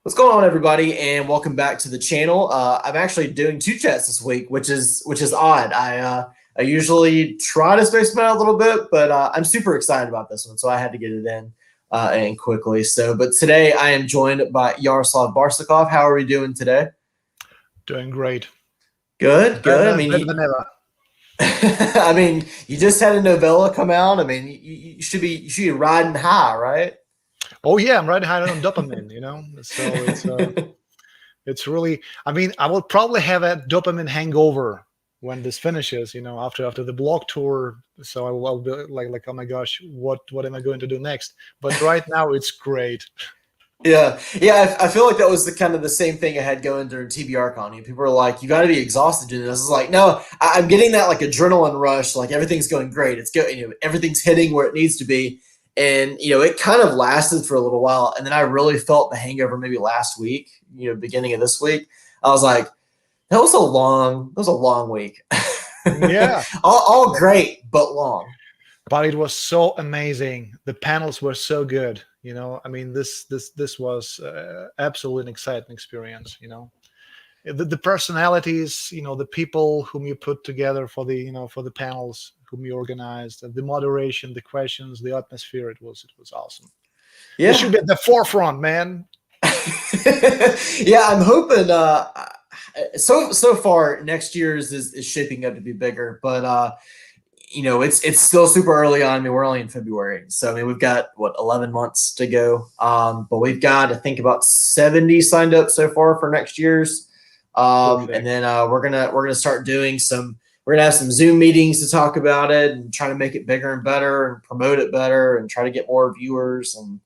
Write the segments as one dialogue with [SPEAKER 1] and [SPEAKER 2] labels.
[SPEAKER 1] What's going on, everybody, and welcome back to the channel. I'm actually doing two chats this week, which is odd. I usually try to space them out a little bit, but I'm super excited about this one, so I had to get it in and quickly. But today I am joined by Yaroslav Barsukov. How are we doing today?
[SPEAKER 2] Doing great.
[SPEAKER 1] Good, good.
[SPEAKER 2] Better than ever.
[SPEAKER 1] I mean, you just had a novella come out. I mean, you should be riding high, right?
[SPEAKER 2] Oh yeah, I'm riding high on dopamine, So it's really. I mean, I will probably have a dopamine hangover when this finishes. After the blog tour. So I'll be like, oh my gosh, what am I going to do next? But right now it's great.
[SPEAKER 1] Yeah, yeah. I feel like that was the kind of the same thing I had going during TBRCon. People were like, "You got to be exhausted doing this." I was like, "No, I'm getting that like adrenaline rush. Like everything's going great. It's good. Everything's hitting where it needs to be." And it kind of lasted for a little while, and then I really felt the hangover maybe last week. Beginning of this week, I was like, "That was a long week."
[SPEAKER 2] Yeah.
[SPEAKER 1] all great, but long.
[SPEAKER 2] But it was so amazing. The panels were so good. I mean, this was absolutely an exciting experience. The personalities, the people whom you put together for the panels, whom you organized, the moderation, the questions, the atmosphere. It was awesome.
[SPEAKER 1] Yeah.
[SPEAKER 2] This should be at the forefront, man.
[SPEAKER 1] Yeah, I'm hoping. So far, next year's is shaping up to be bigger, but it's still super early on. I mean, we're only in February, so I mean, we've got 11 months to go. But we've got, I think, about 70 signed up so far for next year's. And then we're gonna start doing some. We're gonna have some Zoom meetings to talk about it and try to make it bigger and better and promote it better and try to get more viewers. And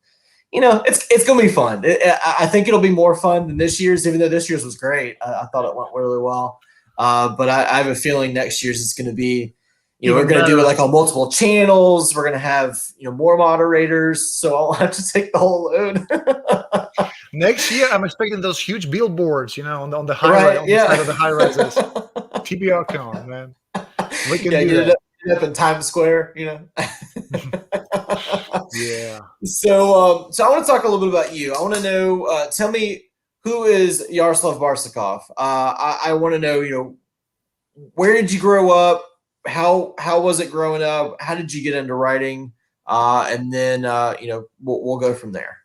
[SPEAKER 1] it's gonna be fun. I think it'll be more fun than this year's, even though this year's was great. I thought it went really well. But I have a feeling next year's is going to be. We're going to do it like on multiple channels. We're going to have, more moderators. So I'll have to take the whole load.
[SPEAKER 2] Next year, I'm expecting those huge billboards, on the high rise, on the side of the high rises. TBRCon, man. We can do that.
[SPEAKER 1] Get up in Times Square,
[SPEAKER 2] Yeah.
[SPEAKER 1] So I want to talk a little bit about you. I want to know, tell me, who is Yaroslav Varsikov? I want to know, where did you grow up? How was it growing up? How did you get into writing? And then we'll go from there.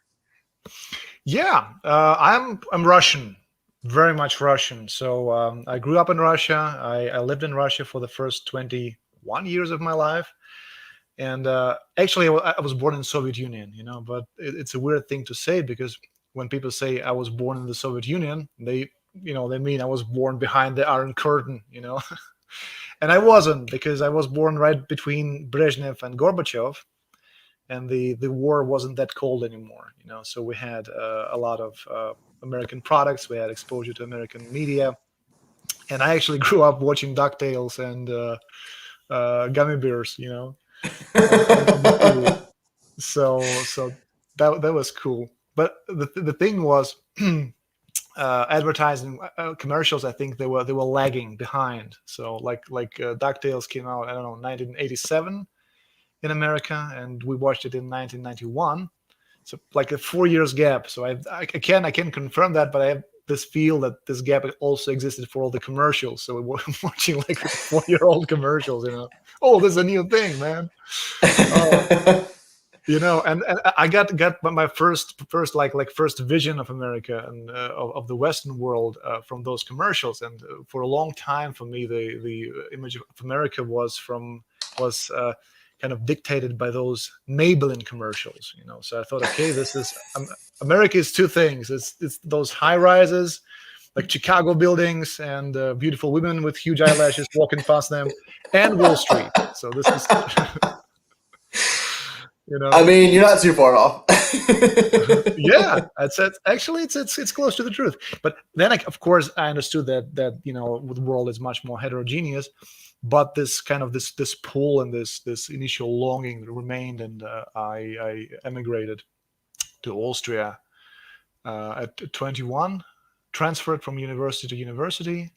[SPEAKER 2] Yeah, I'm Russian, very much Russian. So I grew up in Russia. I lived in Russia for the first 21 years of my life, and actually I was born in the Soviet Union. But it's a weird thing to say, because when people say I was born in the Soviet Union, they mean I was born behind the Iron Curtain. And I wasn't, because I was born right between Brezhnev and Gorbachev, and the war wasn't that cold anymore. So we had a lot of American products. We had exposure to American media, and I actually grew up watching DuckTales and gummy bears. So that was cool. But the thing was. Advertising commercials, I think they were lagging behind. So like DuckTales came out, I don't know, 1987 in America, and we watched it in 1991. So like a 4 years gap. So I can confirm that, but I have this feel that this gap also existed for all the commercials. So we were watching like 4-year-old commercials. Oh, there's a new thing, man. And I got my first vision of America and of the Western world from those commercials. And for a long time, for me, the image of America was kind of dictated by those Maybelline commercials. So I thought, okay, this is America is two things. It's those high rises, like Chicago buildings, and beautiful women with huge eyelashes walking past them, and Wall Street. So this is.
[SPEAKER 1] I mean, you're not too far off.
[SPEAKER 2] Yeah, it's close to the truth. But then, of course, I understood that the world is much more heterogeneous. But this kind of this pull and this initial longing remained, and I emigrated to Austria at 21, transferred from university to university,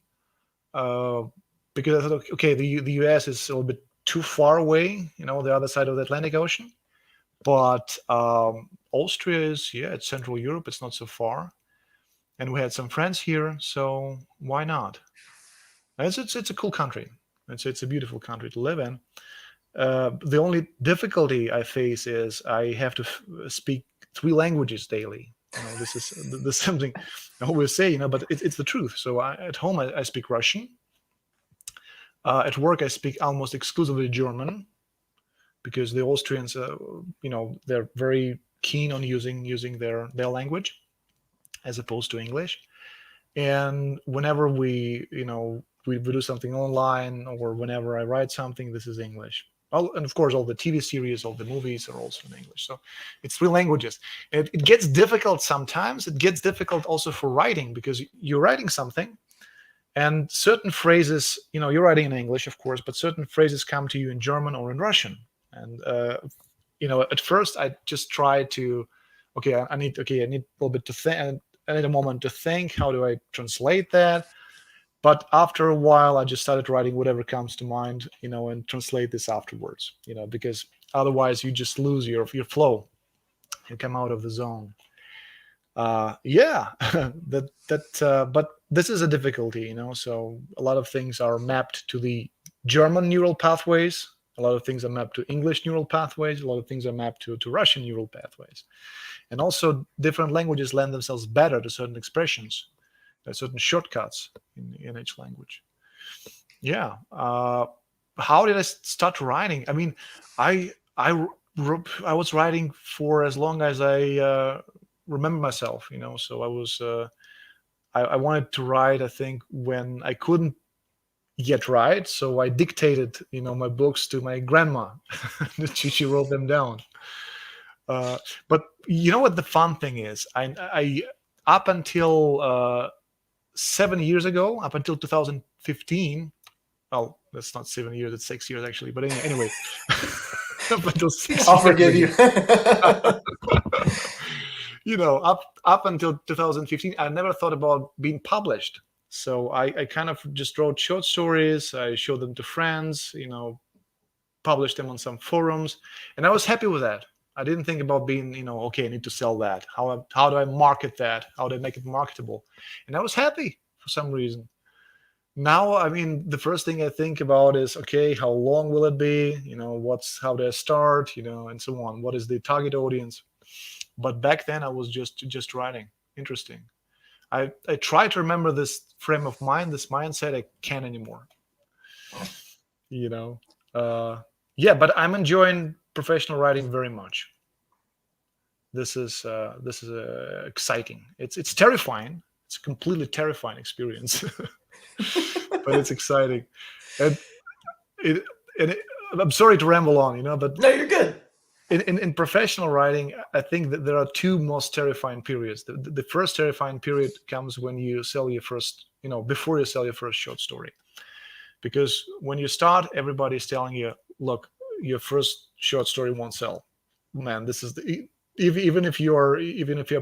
[SPEAKER 2] because I thought, okay, the US is a little bit too far away, the other side of the Atlantic Ocean. But Austria is, it's Central Europe. It's not so far. and we had some friends here, so why not? It's a cool country. It's a beautiful country to live in. The only difficulty I face is I have to speak 3 languages daily. This is something I always say, but it's the truth. So at home I speak Russian. At work I speak almost exclusively German, because the Austrians, they're very keen on using their language as opposed to English. And whenever we do something online, or whenever I write something, this is English. And of course, all the TV series, all the movies are also in English. So it's 3 languages. It gets difficult sometimes. It gets difficult also for writing, because you're writing something, and certain phrases, you're writing in English, of course, but certain phrases come to you in German or in Russian. And at first I just try to, I need a little bit to think. I need a moment to think. How do I translate that? But after a while, I just started writing whatever comes to mind, and translate this afterwards, because otherwise you just lose your flow. You come out of the zone. But this is a difficulty, so a lot of things are mapped to the German neural pathways. A lot of things are mapped to English neural pathways. A lot of things are mapped to Russian neural pathways. And also different languages lend themselves better to certain expressions. There's certain shortcuts in each language. Yeah. How did I start writing? I mean, I was writing for as long as I remember myself, so I was I wanted to write, I think, when I couldn't yet write, so I dictated my books to my grandma. She wrote them down. But you know what the fun thing is? I up until 7 years ago, up until 2015. Well, that's not 7 years; it's 6 years actually. But anyway, up until 6
[SPEAKER 1] I'll forgive you.
[SPEAKER 2] Up until 2015, I never thought about being published. So I kind of just wrote short stories. I showed them to friends, published them on some forums, and I was happy with that. I didn't think about being, I need to sell that. How do I market that? How do I make it marketable? And I was happy for some reason. Now, I mean, the first thing I think about is, how long will it be? How do I start? And so on. What is the target audience? But back then I was just writing. Interesting. I try to remember this frame of mind, this mindset. I can't anymore. But I'm enjoying professional writing very much. This is exciting. It's terrifying. It's a completely terrifying experience, but it's exciting. And I'm sorry to ramble on, but
[SPEAKER 1] no, you're good.
[SPEAKER 2] In professional writing, I think that there are 2 most terrifying periods. The first terrifying period comes when you sell your first, before you sell your first short story. Because when you start, everybody's telling you, look, your first short story won't sell. Man, this is even if you're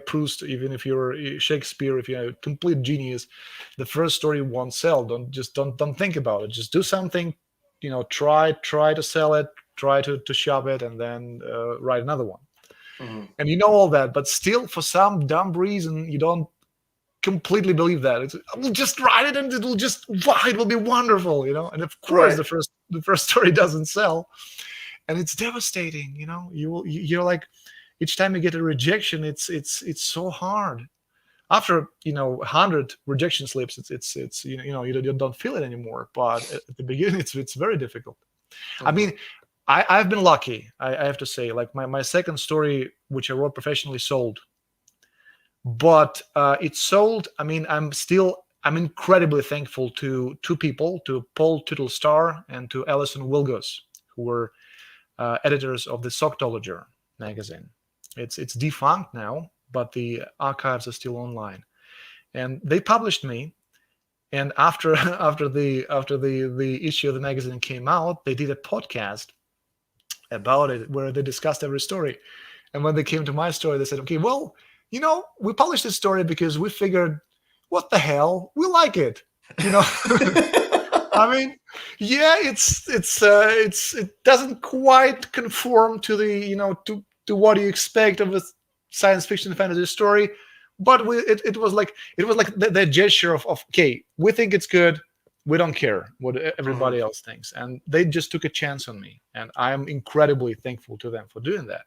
[SPEAKER 2] Proust, even if you're Shakespeare, if you're a complete genius, the first story won't sell. Don't think about it. Just do something, try to sell it, try to shop it, and then write another one. Mm-hmm. And all that, but still, for some dumb reason, you don't completely believe that. We'll just write it, and it will be wonderful, And of course, right. the first story doesn't sell, and it's devastating. You're like, each time you get a rejection, it's so hard. After 100 rejection slips, it's you don't feel it anymore. But at the beginning, it's very difficult. Mm-hmm. I mean, I've been lucky. I have to say, like my second story, which I wrote professionally, sold. But it sold. I mean, I'm incredibly thankful to 2 people, to Paul Tittlestar and to Alison Wilgos, who were editors of the Sockdolager magazine. It's defunct now, but the archives are still online, and they published me. And after the issue of the magazine came out, they did a podcast about it where they discussed every story. And when they came to my story, they said, okay, well, we published this story because we figured, what the hell, we like it. I mean, yeah, it doesn't quite conform to the to what you expect of a science fiction fantasy story. But it was like the gesture of okay, we think it's good, we don't care what everybody else thinks, and they just took a chance on me, and I'm incredibly thankful to them for doing that.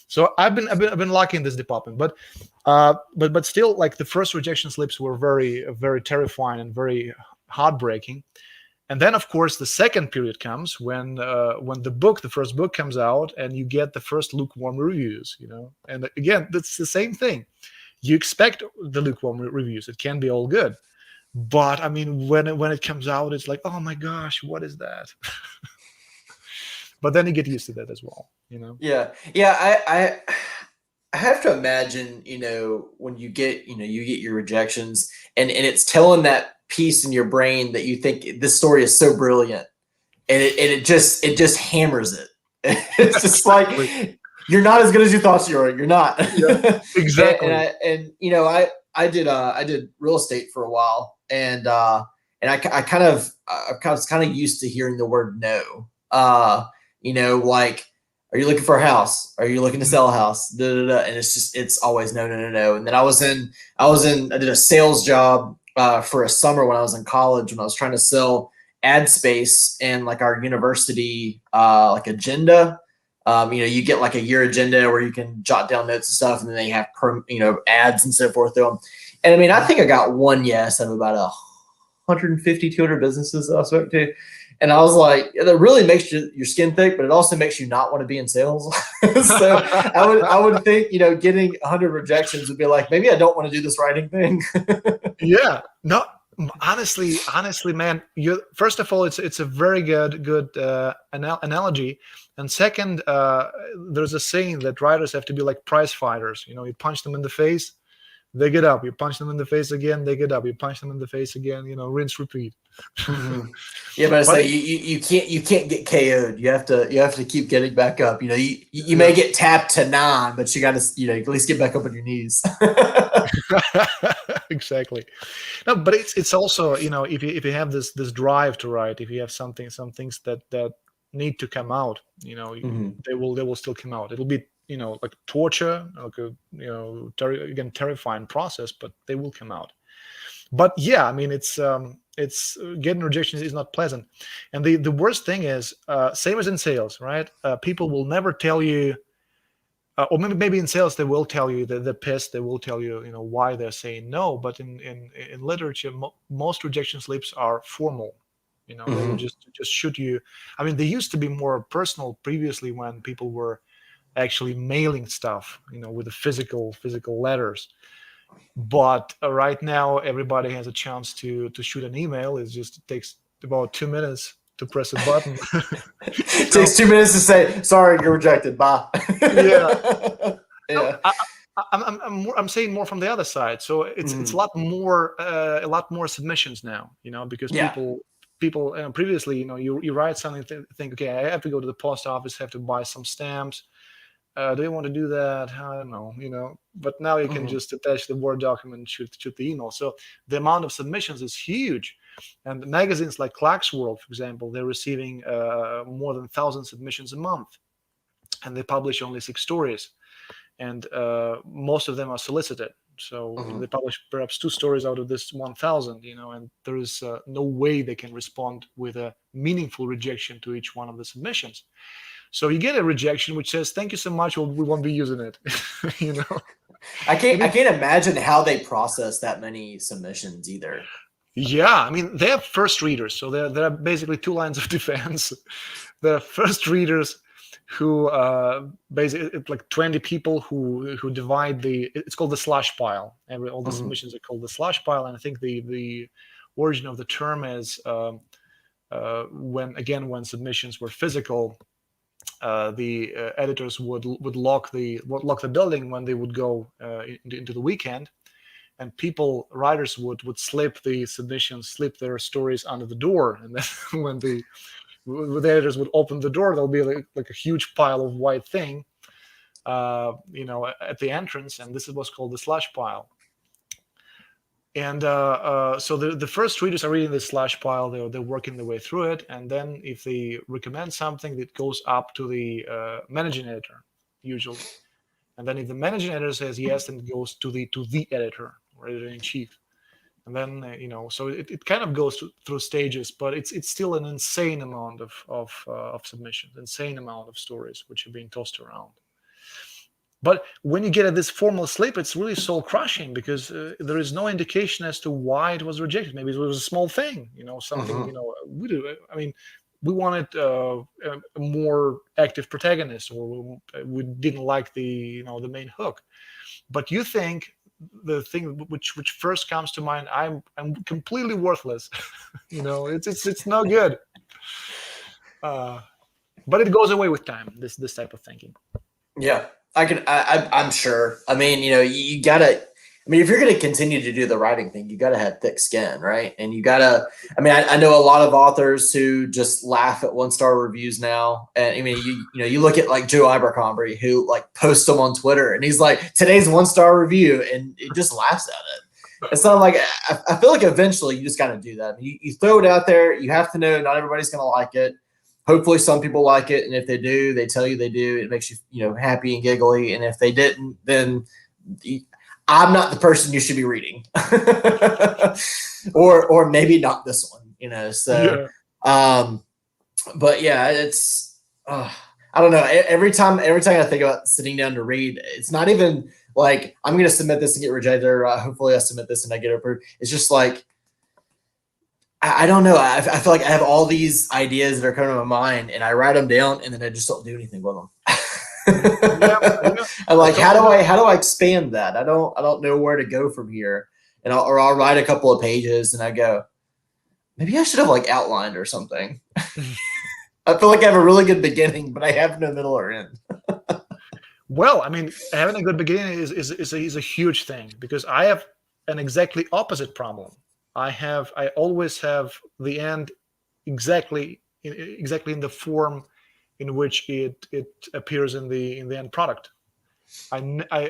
[SPEAKER 2] So I've been lucky in this department, but still, like, the first rejection slips were very, very terrifying and very heartbreaking. And then, of course, the second period comes when the first book comes out, and you get the first lukewarm reviews. And again, that's the same thing. You expect the lukewarm reviews; it can be all good, but I mean, when it comes out, it's like, oh my gosh, what is that? But then you get used to that as well.
[SPEAKER 1] Yeah. I have to imagine, when you get your rejections, and it's telling that piece in your brain that you think this story is so brilliant, and it just hammers it. It's just like, you're not as good as you thought you were. You're not.
[SPEAKER 2] Yeah, exactly.
[SPEAKER 1] I did real estate for a while, and I was kind of used to hearing the word no. Like, are you looking for a house? Are you looking to sell a house? Da, da, da. And it's always no, no, no, no. And then I did a sales job for a summer when I was in college, when I was trying to sell ad space in like our university like agenda. You get like a year agenda where you can jot down notes and stuff, and then they have ads and so forth through them. And I mean, I think I got one yes out of about 150, 200 businesses that I spoke to. And I was like, that really makes your skin thick, but it also makes you not want to be in sales. So I would think, getting 100 rejections would be like, maybe I don't want to do this writing thing.
[SPEAKER 2] Yeah, no, honestly, man, first of all, it's a very good analogy. And second, there's a saying that writers have to be like prize fighters. You punch them in the face, they get up. You punch them in the face again, they get up. You punch them in the face again, rinse, repeat.
[SPEAKER 1] Mm-hmm. Yeah, but I say you can't get KO'd. You have to keep getting back up. You may get tapped to 9, but you got to at least get back up on your knees.
[SPEAKER 2] Exactly. No, but it's also, if you have this drive to write, if you have some things that need to come out, they will still come out. It'll be like torture, like a terrifying process, but they will come out. But yeah, I mean, it's getting rejection is not pleasant, and the worst thing is, same as in sales, right? People will never tell you, or maybe in sales they will tell you that they're pissed. They will tell you, why they're saying no. But in literature, most rejection slips are formal. They will just shoot you. I mean, they used to be more personal previously, when people were actually mailing stuff, with the physical letters. But right now, everybody has a chance to shoot an email. It takes about 2 minutes to press a button.
[SPEAKER 1] It takes 2 minutes to say, sorry, you're rejected. Bye.
[SPEAKER 2] Yeah.
[SPEAKER 1] Yeah.
[SPEAKER 2] I'm saying more from the other side. So it's a lot more submissions now, because people previously, you write something, think, okay, I have to go to the post office, have to buy some stamps. Do you want to do that? I don't know, but now you can just attach the Word document, shoot the email. So the amount of submissions is huge. And magazines like Clarksworld, for example, they're receiving more than 1,000 submissions a month, and they publish only 6 stories, and most of them are solicited. So they publish perhaps 2 stories out of this 1,000, and there is no way they can respond with a meaningful rejection to each one of the submissions. So you get a rejection which says, "Thank you so much. We won't be using it."
[SPEAKER 1] I can't imagine how they process that many submissions either.
[SPEAKER 2] Yeah, I mean, they have first readers, so there are basically 2 lines of defense. There are first readers who basically, it's like 20 people who divide it's called the slush pile. All the submissions are called the slush pile, and I think the origin of the term is when submissions were physical. The editors would lock the building when they would go into the weekend, and writers would slip their stories under the door, and then when the editors would open the door, there'll be like a huge pile of white thing, at the entrance, and this is what's called the slush pile. And so the first readers are reading the slush pile. They're working their way through it, and then if they recommend something, that goes up to the managing editor usually, And then if the managing editor says yes, then it goes to the editor or editor-in-chief. And then so it kind of goes through stages, but it's still an insane amount of submissions, insane amount of stories which are being tossed around. But when you get at this formal slip, it's really soul crushing, because there is no indication as to why it was rejected. Maybe it was a small thing, something. We do. I mean, we wanted a more active protagonist, or we didn't like the main hook. But you think the thing which first comes to mind, I'm completely worthless. It's no good. But it goes away with time. This type of thinking.
[SPEAKER 1] Yeah, I'm sure. I mean, you gotta. I mean, if you're going to continue to do the writing thing, you got to have thick skin, right? And you got to. I mean, I know a lot of authors who just laugh at 1-star reviews now. And I mean, you look at like Joe Abercrombie, who like posts them on Twitter, and he's like, "Today's 1-star review," and it just laughs at it. It's not like I feel like eventually you just got to do that. I mean, you throw it out there. You have to know not everybody's going to like it. Hopefully some people like it, and if they do, they tell you they do. It makes you happy and giggly. And if they didn't, then I'm not the person you should be reading, or maybe not this one. So, yeah. But yeah, it's I don't know. Every time I think about sitting down to read, it's not even like I'm going to submit this and get rejected, or hopefully I submit this and I get approved. It's just like, I don't know. I feel like I have all these ideas that are coming to my mind, and I write them down, and then I just don't do anything with them. I'm like, how do I expand that? I don't know where to go from here. And I'll write a couple of pages, and I go, maybe I should have like outlined or something. I feel like I have a really good beginning, but I have no middle or end.
[SPEAKER 2] Well, I mean, having a good beginning is a huge thing, because I have an exactly opposite problem. I always have the end exactly in the form in which it appears in the end product. I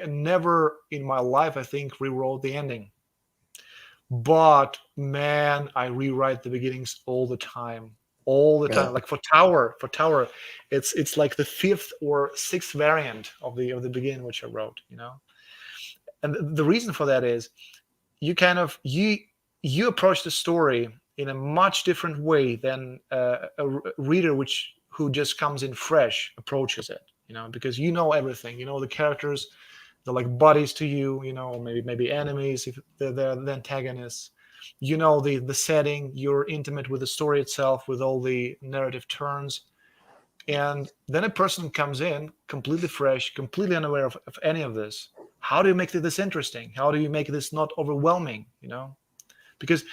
[SPEAKER 2] never in my life, I think, rewrote the ending. But man, I rewrite the beginnings all the time. Yeah. Like for Tower, it's like the 5th or 6th variant of the beginning which I wrote. And the reason for that is you approach the story in a much different way than a reader who just comes in fresh approaches it, because everything, the characters, they're like buddies to you, maybe enemies if they're the antagonists, the setting, you're intimate with the story itself, with all the narrative turns. And then a person comes in completely fresh, completely unaware of any of this. How do you make this interesting? How do you make this not overwhelming, Because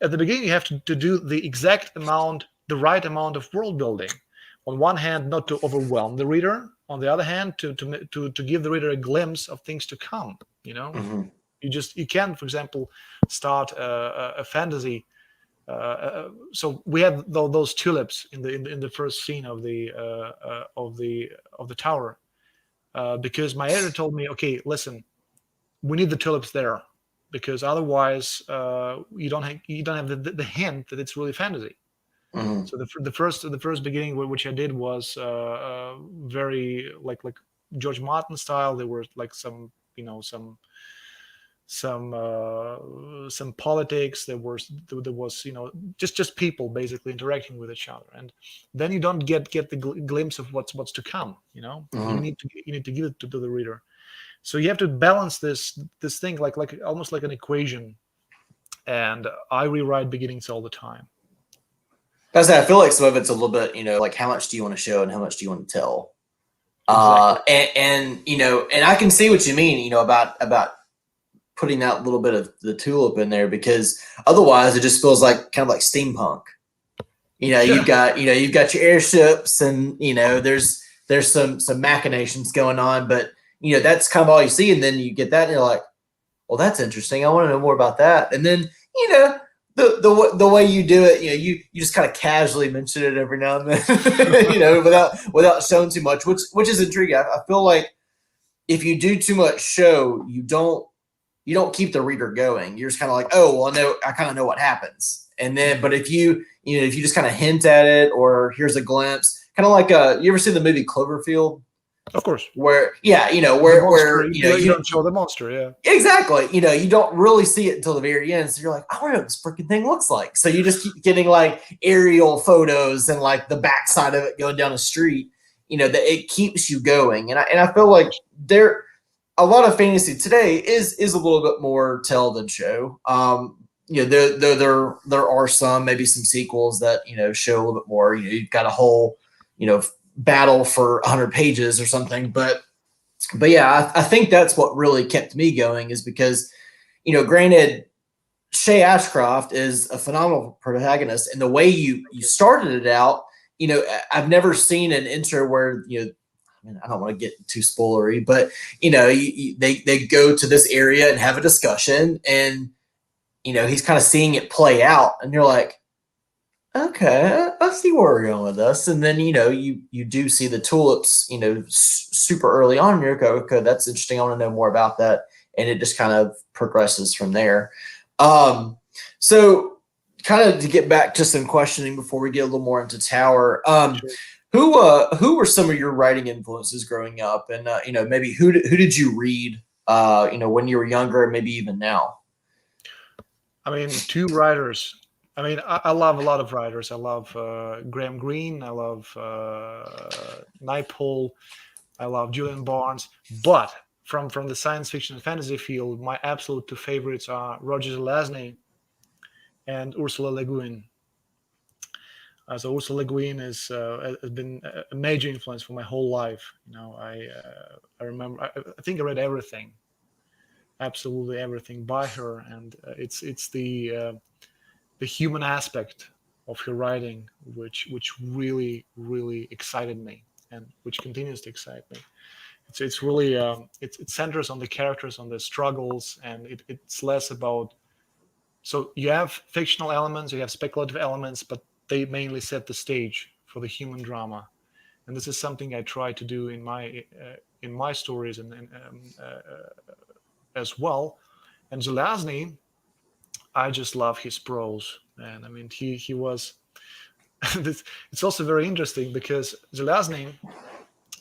[SPEAKER 2] at the beginning, you have to do the right amount of world building. On one hand, not to overwhelm the reader. On the other hand, to give the reader a glimpse of things to come.
[SPEAKER 1] Mm-hmm.
[SPEAKER 2] You can, for example, start a fantasy. So we have those tulips in the first scene of the tower, because my editor told me, okay, listen, we need the tulips there, because otherwise you don't have the hint that it's really fantasy. Mm-hmm. So the first beginning which I did was very like George Martin style. There were like some politics. There was just people basically interacting with each other, and then you don't get the glimpse of what's to come. Mm-hmm. You need to give it to the reader. So you have to balance this thing like almost like an equation, and I rewrite beginnings all the time.
[SPEAKER 1] I feel like some of it's a little bit, like how much do you want to show and how much do you want to tell? Exactly. And I can see what you mean, about putting that little bit of the tulip in there, because otherwise it just feels like kind of like steampunk. You've got your airships, and there's some machinations going on, but that's kind of all you see, and then you get that and you're like, well, that's interesting. I want to know more about that. And then the way you do it, you just kind of casually mention it every now and then, without showing too much, which is intriguing. I feel like if you do too much show, you don't keep the reader going. You're just kind of like, oh, well, no, I kind of know what happens. And then, but if you just kind of hint at it, or here's a glimpse, kind of like you ever see the movie Cloverfield?
[SPEAKER 2] Of course.
[SPEAKER 1] Where
[SPEAKER 2] You don't show the monster, yeah.
[SPEAKER 1] Exactly. You don't really see it until the very end. So you're like, I wonder what this freaking thing looks like. So you just keep getting like aerial photos and like the backside of it going down the street. That it keeps you going. And I feel like a lot of fantasy today is a little bit more tell than show. There are maybe some sequels that show a little bit more. You've got a whole battle for 100 pages or something, but yeah, I think that's what really kept me going, is because granted, Shay Ashcroft is a phenomenal protagonist, and the way you started it out, I've never seen an intro where I don't want to get too spoilery, but they go to this area and have a discussion, and he's kind of seeing it play out, and you're like, okay, I see where we're going with this. And then you do see the tulips super early on, and you're like, okay, that's interesting, I want to know more about that, and it just kind of progresses from there. So kind of to get back to some questioning before we get a little more into Tower,
[SPEAKER 2] Sure.
[SPEAKER 1] Who were some of your writing influences growing up, and maybe who did you read when you were younger, and maybe even now?
[SPEAKER 2] I mean, two writers. I mean, I love a lot of writers. I love Graham Greene. I love Naipaul. I love Julian Barnes. But from the science fiction and fantasy field, my absolute two favorites are Roger Zelazny and Ursula Le Guin. So Ursula Le Guin has been a major influence for my whole life. I remember. I think I read everything, absolutely everything by her, and it's the human aspect of her writing which really excited me, and which continues to excite me. It's really it centers on the characters, on the struggles, and it's less about. So you have fictional elements, you have speculative elements, but they mainly set the stage for the human drama, and this is something I try to do in my stories and as well. And Zelazny, I just love his prose, and I mean he was. It's also very interesting because Zelazny,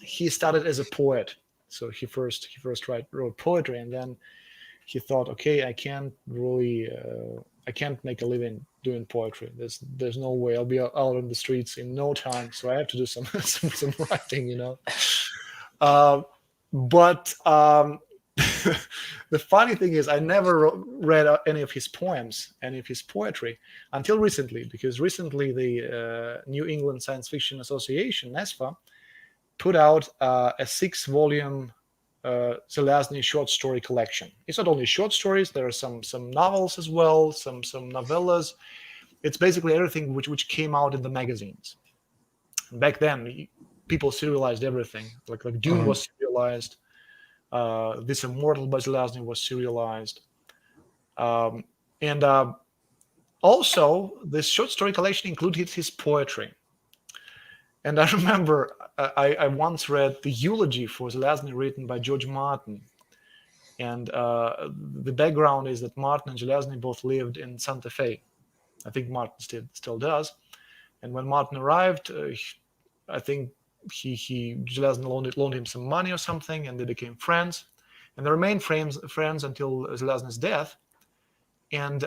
[SPEAKER 2] he started as a poet, so he first wrote poetry, and then he thought, okay, I can't make a living doing poetry. There's no way, I'll be out on the streets in no time, so I have to do some some writing, But the funny thing is, I never read any of his poems, any of his poetry, until recently, because recently the New England Science Fiction Association, NESFA, put out a 6-volume Zelazny short story collection. It's not only short stories, there are some novels as well, some novellas. It's basically everything which came out in the magazines. Back then, people serialized everything. Like Dune was serialized. This Immortal by Zelazny was serialized. And also, this short story collection included his poetry. And I remember I once read the eulogy for Zelazny written by George Martin. And the background is that Martin and Zelazny both lived in Santa Fe. I think Martin still does. And when Martin arrived, I think Zelazny loaned him some money or something, and they became friends. And they remained friends until Zelazny's death. And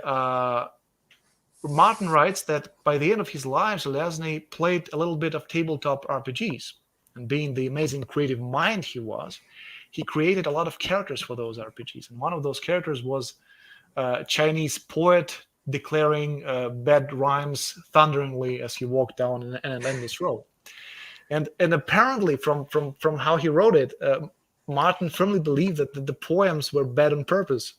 [SPEAKER 2] Martin writes that by the end of his life, Zelazny played a little bit of tabletop RPGs. And being the amazing creative mind he was, he created a lot of characters for those RPGs. And one of those characters was a Chinese poet declaring bad rhymes thunderingly as he walked down an endless road. And apparently, from how he wrote it, Martin firmly believed that the poems were bad on purpose.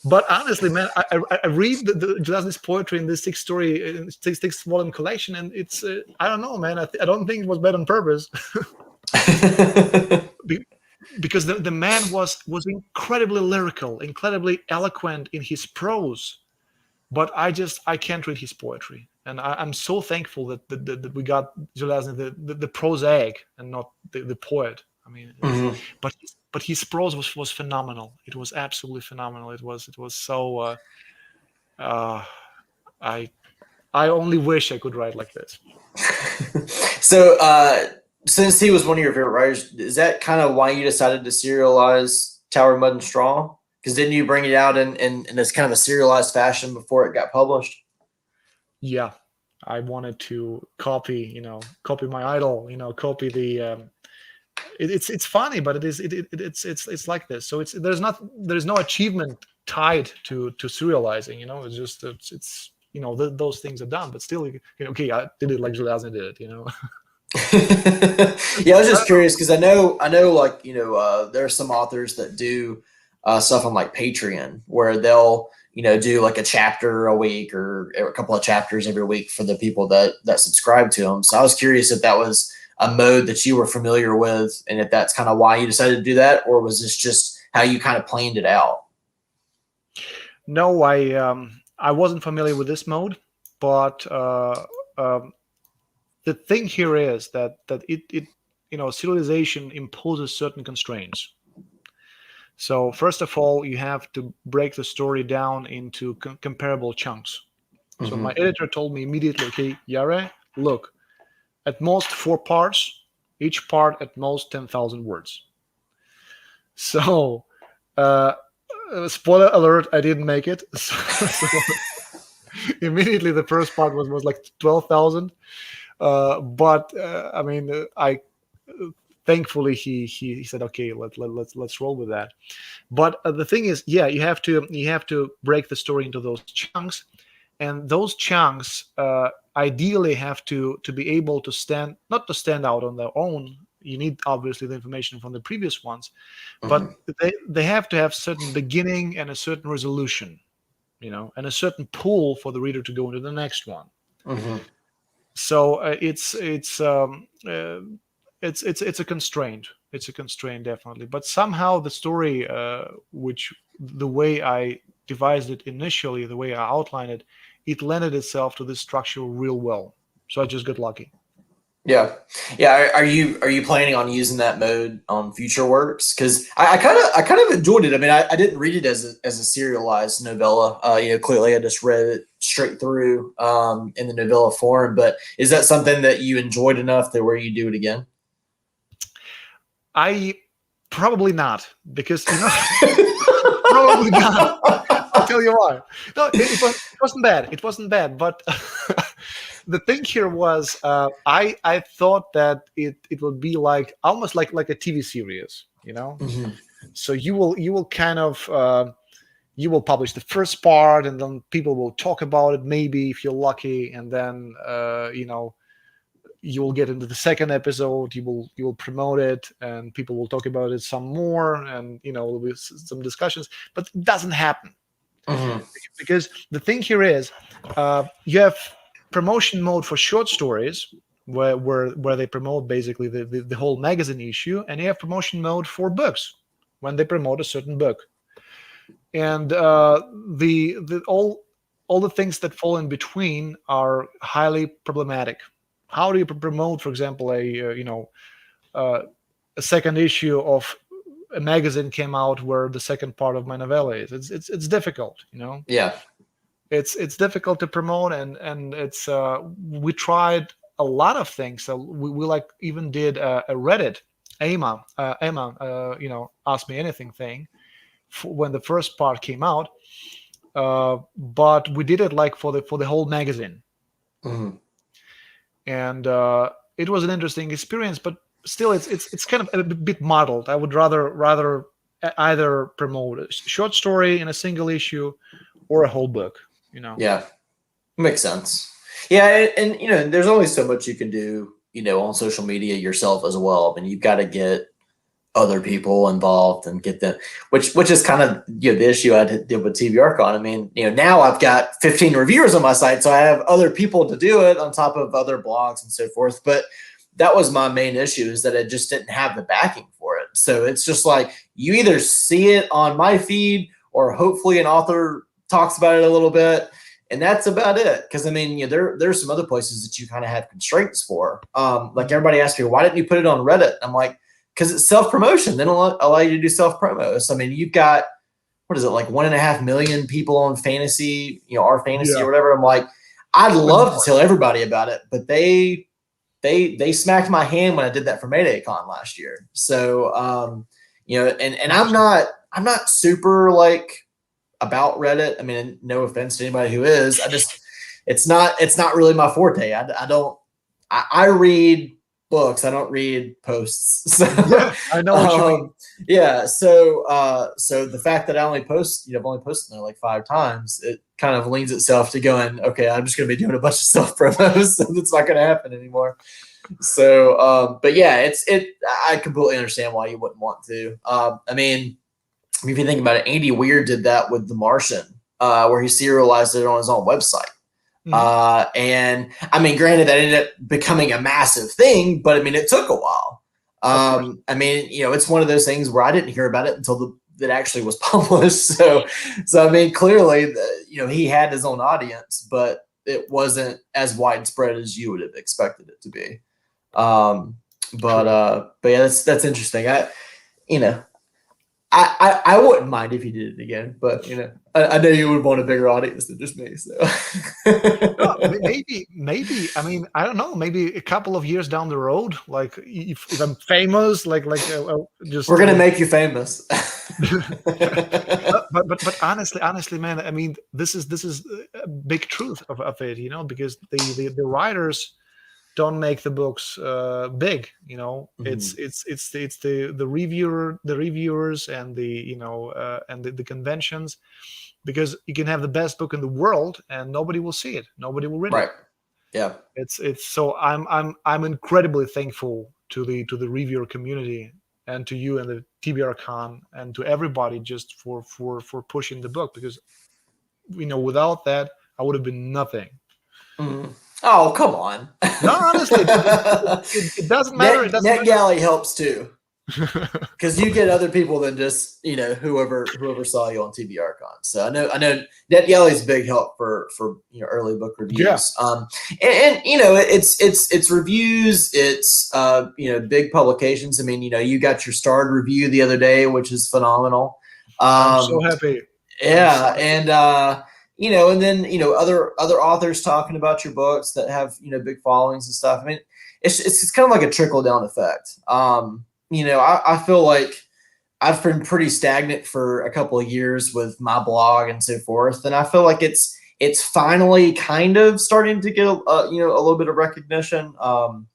[SPEAKER 2] But honestly, man, I read the Zelazny's poetry in this 6-volume collection, and it's I don't know, man. I don't think it was bad on purpose. Because the man was incredibly lyrical, incredibly eloquent in his prose, but I can't read his poetry, and I'm so thankful that we got Zelazny the prosaic and not the poet. I mean, but his prose was phenomenal. It was absolutely phenomenal. It was so. I only wish I could write like this.
[SPEAKER 1] So since he was one of your favorite writers, is that kind of why you decided to serialize Tower of Mud and Straw? Because didn't you bring it out in this kind of a serialized fashion before it got published?
[SPEAKER 2] Yeah, I wanted to copy, copy my idol, copy the. It's funny, but it's like this. So there's no achievement tied to serializing. It's just it's those things are done, but still, okay, I did it like Julian did it.
[SPEAKER 1] Yeah, I was just curious because I know, like there are some authors that do stuff on like Patreon where they'll do like a chapter a week or a couple of chapters every week for the people that subscribe to them. So I was curious if that was a mode that you were familiar with, and if that's kind of why you decided to do that, or was this just how you kind of planned it out?
[SPEAKER 2] No, I wasn't familiar with this mode, but the thing here is that it serialization imposes certain constraints. So first of all, you have to break the story down into comparable chunks. Mm-hmm. So my editor told me immediately, okay, Yare, look, at most 4 parts, each part at most 10,000 words. So spoiler alert, I didn't make it. So immediately the first part was like 12,000. But I mean, thankfully he said, okay, let's roll with that. But the thing is, yeah, you have to break the story into those chunks, and those chunks ideally have to be able to not to stand out on their own. You need obviously the information from the previous ones, but they have to have certain beginning and a certain resolution, and a certain pull for the reader to go into the next one. So it's a constraint. It's a constraint, definitely. But somehow the story, which the way I devised it initially, the way I outlined it, it lended itself to this structure real well. So I just got lucky.
[SPEAKER 1] Yeah. Are you planning on using that mode on future works? Because I kind of enjoyed it. I mean, I didn't read it as a serialized novella. Clearly I just read it straight through in the novella form. But is that something that you enjoyed enough that where you do it again?
[SPEAKER 2] I probably not, because probably not. I'll tell you why. No, it wasn't bad. It wasn't bad, but the thing here was I thought that it would be like almost like a TV series, So you will kind of you will publish the first part, and then people will talk about it, maybe if you're lucky, and then you will get into the second episode, you will promote it, and people will talk about it some more, and there'll be some discussions, but it doesn't happen. Because the thing here is you have promotion mode for short stories where they promote basically the whole magazine issue, and you have promotion mode for books when they promote a certain book. And all the things that fall in between are highly problematic. How do you promote, for example, a second issue of a magazine came out where the second part of my novella is? It's difficult,
[SPEAKER 1] Yeah.
[SPEAKER 2] It's difficult to promote, and it's we tried a lot of things. So we like even did a Reddit Emma Ask Me Anything thing when the first part came out, but we did it like for the whole magazine. And it was an interesting experience, but still it's kind of a bit muddled. I would rather either promote a short story in a single issue or a whole book.
[SPEAKER 1] Yeah, makes sense. Yeah, and there's only so much you can do on social media yourself as well. I mean, you've got to get other people involved and get them, which is kind of the issue I did with TV Archon. I mean, now I've got 15 reviewers on my site, so I have other people to do it on top of other blogs and so forth. But that was my main issue, is that I just didn't have the backing for it. So it's just like you either see it on my feed or hopefully an author talks about it a little bit, and that's about it. Because I mean, there's some other places that you kind of have constraints for. Like everybody asked me, why didn't you put it on Reddit? I'm like, because it's self-promotion. They don't allow you to do self-promos. I mean, you've got, what is it, like 1.5 million people on fantasy, our fantasy or whatever. I'm like, I'd love to tell everybody about it, but they they smacked my hand when I did that for Mayday Con last year. So you know, and I'm not super like about Reddit. I mean, no offense to anybody who is. It's not really my forte. I read books. I don't read posts. So,
[SPEAKER 2] Yeah, I know what you mean.
[SPEAKER 1] Yeah. So the fact that I only post, I've only posted there like 5 times, it kind of leans itself to going, okay, I'm just going to be doing a bunch of self promos, so that's not going to happen anymore. So, but yeah, I completely understand why you wouldn't want to. I mean, if you think about it, Andy Weir did that with The Martian, where he serialized it on his own website. And I mean, granted, that ended up becoming a massive thing, but I mean, it took a while. I mean, it's one of those things where I didn't hear about it until it actually was published. So I mean, clearly, he had his own audience, but it wasn't as widespread as you would have expected it to be. But yeah, that's interesting. I wouldn't mind if you did it again, but I know you would want a bigger audience than just me. So
[SPEAKER 2] no, maybe. I mean, I don't know. Maybe a couple of years down the road, like if I'm famous, just
[SPEAKER 1] we're gonna make you famous.
[SPEAKER 2] but honestly, man, I mean, this is a big truth of it, because the writers don't make the books big. It's the reviewers and the conventions, because you can have the best book in the world and nobody will see it, nobody will read it.
[SPEAKER 1] Yeah.
[SPEAKER 2] It's so I'm incredibly thankful to the reviewer community and to you and the TBR Con and to everybody just for pushing the book, because without that I would have been nothing.
[SPEAKER 1] Oh, come on.
[SPEAKER 2] No, honestly, it doesn't matter.
[SPEAKER 1] NetGalley helps too, because you get other people than just whoever saw you on TBRCon. So I know NetGalley's a big help for early book reviews.
[SPEAKER 2] Yeah.
[SPEAKER 1] And it's reviews. It's big publications. I mean, you got your starred review the other day, which is phenomenal.
[SPEAKER 2] I'm so happy.
[SPEAKER 1] Yeah, and and then other authors talking about your books that have big followings and stuff. I mean, it's kind of like a trickle down effect. I feel like I've been pretty stagnant for a couple of years with my blog and so forth, and I feel like it's finally kind of starting to get a little bit of recognition. But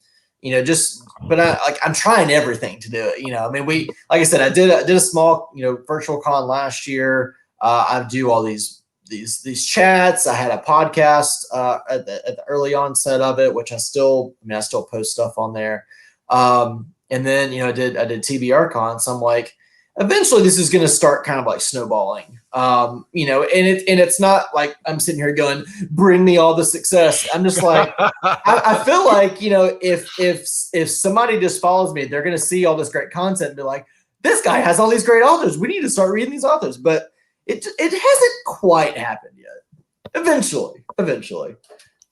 [SPEAKER 1] I'm trying everything to do it. I mean, like I said, I did a small virtual con last year. I do all these chats. I had a podcast at the early onset of it, which I still post stuff on there. And then I did TBRCon. So I'm like, eventually this is going to start kind of like snowballing. And it's not like I'm sitting here going, bring me all the success. I'm just like, I feel like if somebody just follows me, they're going to see all this great content and be like, this guy has all these great authors. We need to start reading these authors, but it hasn't quite happened yet. Eventually.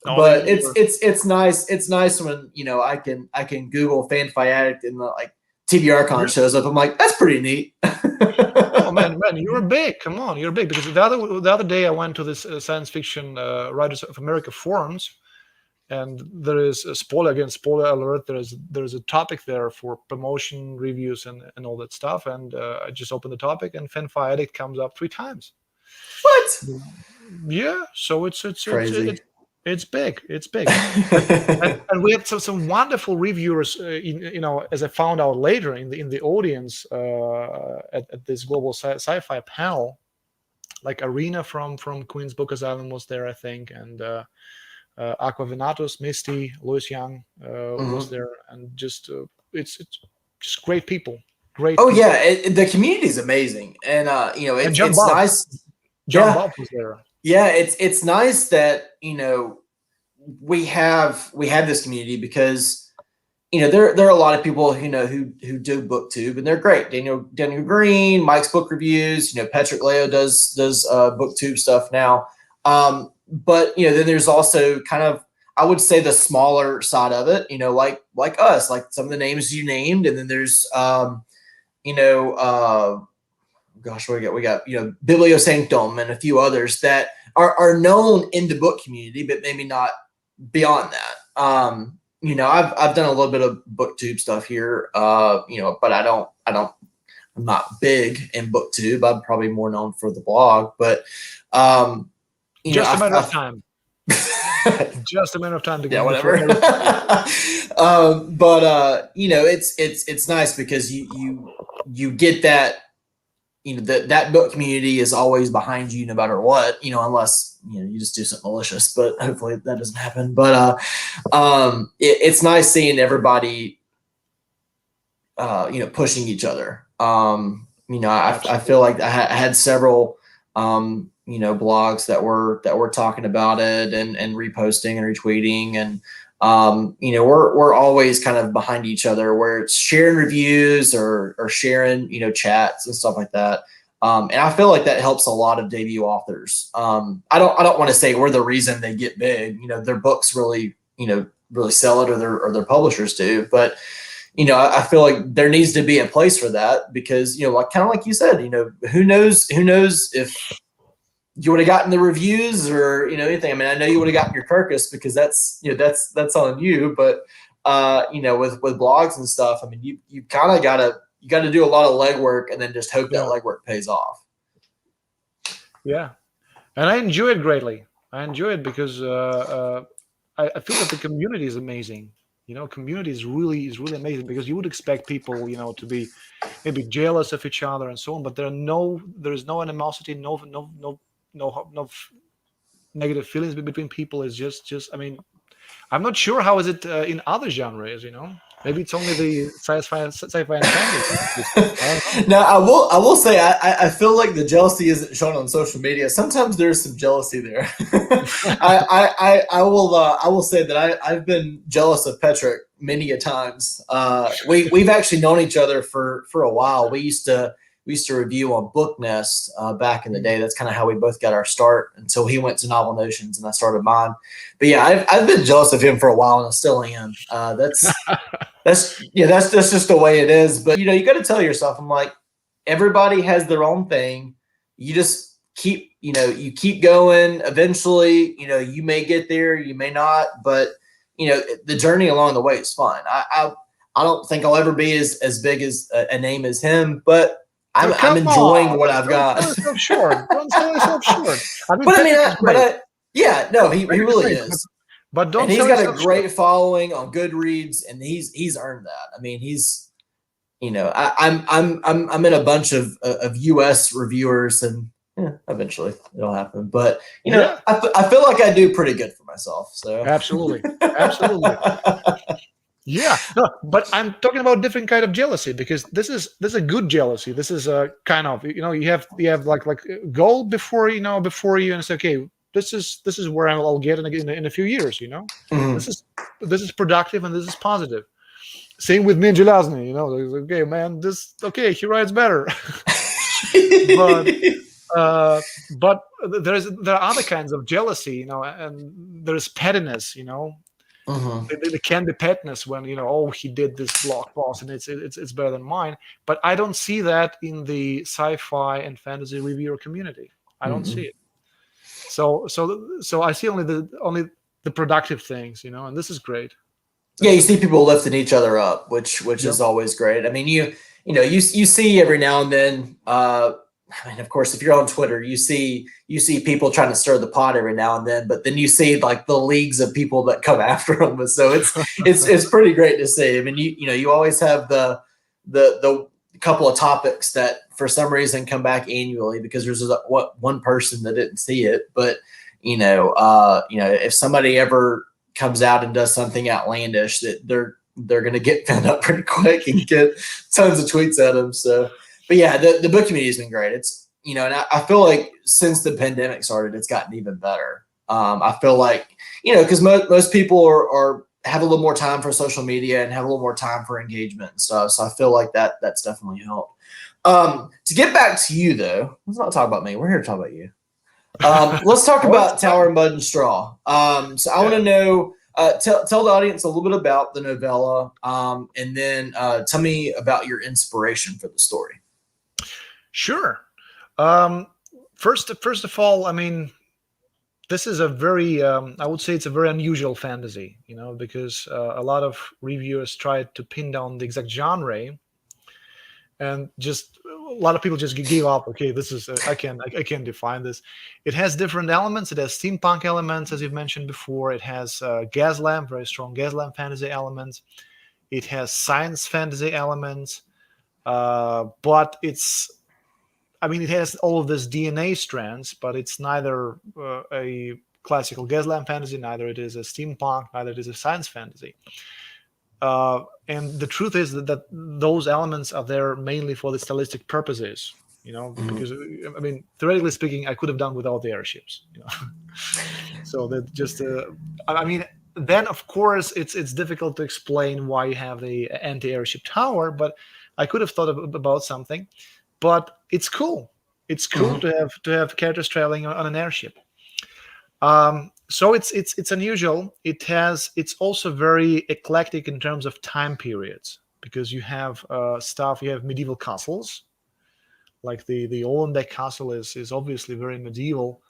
[SPEAKER 1] But it's nice. It's nice when I can Google Fanfi Addict and the TBRCon shows up. I'm like, that's pretty neat.
[SPEAKER 2] Oh man, you're big. Come on, you're big. Because the other day I went to this science fiction Writers of America forums, and there is a spoiler alert. There's a topic there for promotion reviews and all that stuff. And I just opened the topic, and Fanfi Addict comes up 3 times.
[SPEAKER 1] What?
[SPEAKER 2] Yeah. So it's
[SPEAKER 1] crazy.
[SPEAKER 2] It's big. It's big. and we had some wonderful reviewers. As I found out later in the audience at this global sci-fi panel, like Arena from Queen's Book Asylum was there, I think, and Aqua Venatus, Misty, Lois Young was there, and just it's just great people. Great.
[SPEAKER 1] Oh
[SPEAKER 2] people.
[SPEAKER 1] Yeah, the community is amazing, and it's nice.
[SPEAKER 2] John Bob was there.
[SPEAKER 1] Yeah, it's nice that we have this community, because there are a lot of people who do BookTube, and they're great. Daniel Green, Mike's Book Reviews, Patrick Leo does BookTube stuff now. But then there's also kind of, I would say, the smaller side of it, like us, like some of the names you named, and then there's gosh, what we got Bibliosanctum and a few others that are known in the book community, but maybe not beyond that. I've done a little bit of booktube stuff here, but I'm not big in booktube. I'm probably more known for the blog, but
[SPEAKER 2] just a matter of time. Just a matter of time to get
[SPEAKER 1] whatever. It's nice because you get that, that book community is always behind you no matter what, unless you just do something malicious, but hopefully that doesn't happen. But it's nice seeing everybody pushing each other. I feel like I had several blogs that were talking about it and reposting and retweeting, and we're always kind of behind each other, where it's sharing reviews or sharing chats and stuff like that. And I feel like that helps a lot of debut authors. I don't want to say we're the reason they get big. Their books really sell it, or their publishers do, but I feel like there needs to be a place for that, because like you said, who knows if you would have gotten the reviews or anything. I mean, I know you would have gotten your carcass, because that's on you. But with blogs and stuff, I mean, you kind of gotta do a lot of legwork, and then just hope that legwork pays off.
[SPEAKER 2] Yeah, and I enjoy it greatly. I enjoy it because I feel that the community is amazing. Community is really amazing, because you would expect people, to be maybe jealous of each other and so on, but there is no animosity, no negative feelings between people. Is just. I mean, I'm not sure how is it in other genres. Maybe it's only the sci-fi and fantasy.
[SPEAKER 1] Now, I will say I feel like the jealousy isn't shown on social media. Sometimes there's some jealousy there. I will say that I've been jealous of Patrick many a times. We've actually known each other for a while. We used to review on Book Nest back in the day. That's kind of how we both got our start, until he went to Novel Notions and I started mine. But yeah, I've been jealous of him for a while, and I still am. That's just the way it is. But you got to tell yourself, I'm like, everybody has their own thing. You just keep going. Eventually, you may get there, you may not, but the journey along the way is fun. I don't think I'll ever be as big as a name as him, but I'm enjoying what I've got.
[SPEAKER 2] Don't sell yourself short. Don't sell yourself short.
[SPEAKER 1] He really is.
[SPEAKER 2] But don't.
[SPEAKER 1] And he's got a great following on Goodreads, and he's earned that. I mean, he's, I'm in a bunch of US reviewers, and eventually it'll happen. But I feel like I do pretty good for myself. So
[SPEAKER 2] absolutely. Yeah, no, but I'm talking about different kind of jealousy, because this is a good jealousy. This is a kind of, you have like a goal before you, and say, okay, this is where I'll get in a few years.
[SPEAKER 1] Mm-hmm.
[SPEAKER 2] This is productive, and this is positive. Same with Min Jelazny, okay, man, he writes better. but there are other kinds of jealousy, and there's pettiness,
[SPEAKER 1] Mm-hmm.
[SPEAKER 2] There can be pettiness when he did this blog post and it's better than mine, but I don't see that in the sci-fi and fantasy reviewer community. I don't see it. So I see only the productive things, and this is great.
[SPEAKER 1] Yeah, you see people lifting each other up, which is always great. I mean, you see every now and then. I mean, of course, if you're on Twitter, you see people trying to stir the pot every now and then, but then you see like the leagues of people that come after them. So it's pretty great to see. I mean, you always have the couple of topics that for some reason come back annually, because there's one person that didn't see it. But if somebody ever comes out and does something outlandish, that they're going to get fed up pretty quick and get tons of tweets at them. So. But yeah, the book community has been great. It's, and I feel like since the pandemic started, it's gotten even better. I feel like, because most people have a little more time for social media and have a little more time for engagement and stuff. So I feel like that's definitely helped. To get back to you though, let's not talk about me. We're here to talk about you. Let's talk about Tower, Mud, and Straw. So I want to know, tell the audience a little bit about the novella, and then tell me about your inspiration for the story.
[SPEAKER 2] Sure. First of all, I mean, this is a very, I would say it's a very unusual fantasy, because a lot of reviewers tried to pin down the exact genre, and just a lot of people just gave up. Okay, this is I can't define this. It has different elements. It has steampunk elements, as you've mentioned before. It has Gaslamp, very strong Gaslamp fantasy elements. It has science fantasy elements, but it has all of this DNA strands, but it's neither a classical Gaslamp fantasy, neither it is a steampunk, neither it is a science fantasy. And the truth is that those elements are there mainly for the stylistic purposes, because theoretically speaking, I could have done without the airships, So that just, then of course it's difficult to explain why you have the anti-airship tower, but I could have thought about something. But it's cool. It's cool to have characters traveling on an airship. So it's unusual. It's also very eclectic in terms of time periods, because you have you have medieval castles, like the Olenbeck castle is obviously very medieval.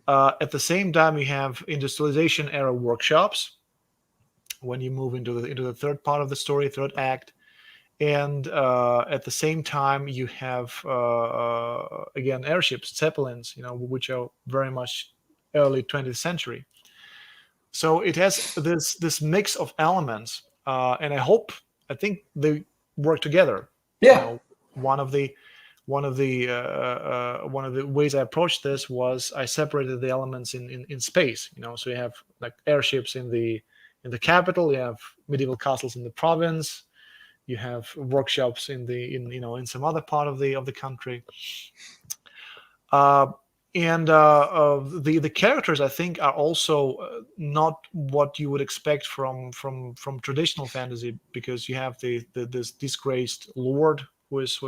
[SPEAKER 2] At the same time, you have industrialization era workshops when you move into the third part of the story, third act. And at the same time, you have again airships, zeppelins, which are very much early 20th century. So it has this mix of elements, and I think they work together.
[SPEAKER 1] Yeah.
[SPEAKER 2] One of the ways I approached this was I separated the elements in space. So you have like airships in the capital, you have medieval castles in the province, you have workshops in some other part of the country. And the characters, I think, are also not what you would expect from traditional fantasy, because you have this disgraced lord who is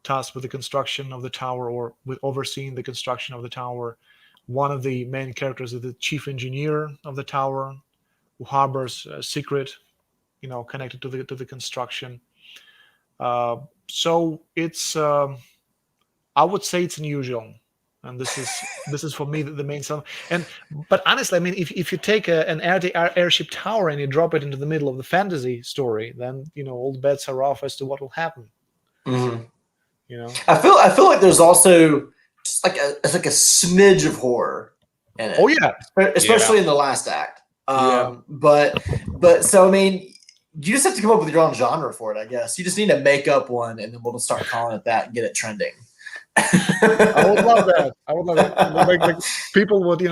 [SPEAKER 2] tasked with the construction of the tower, or with overseeing the construction of the tower. One of the main characters is the chief engineer of the tower, who harbors a secret, connected to the construction. So it's I would say it's unusual. And this is for me the main song. But honestly, if you take an airship tower and you drop it into the middle of the fantasy story, then all the bets are off as to what will happen.
[SPEAKER 1] Mm-hmm. I feel like there's also just like a smidge of horror in it.
[SPEAKER 2] Oh yeah,
[SPEAKER 1] especially in the last act. But so you just have to come up with your own genre for it, I guess. You just need to make up one, and then we'll just start calling it that and get it trending.
[SPEAKER 2] I would love that. Like people would,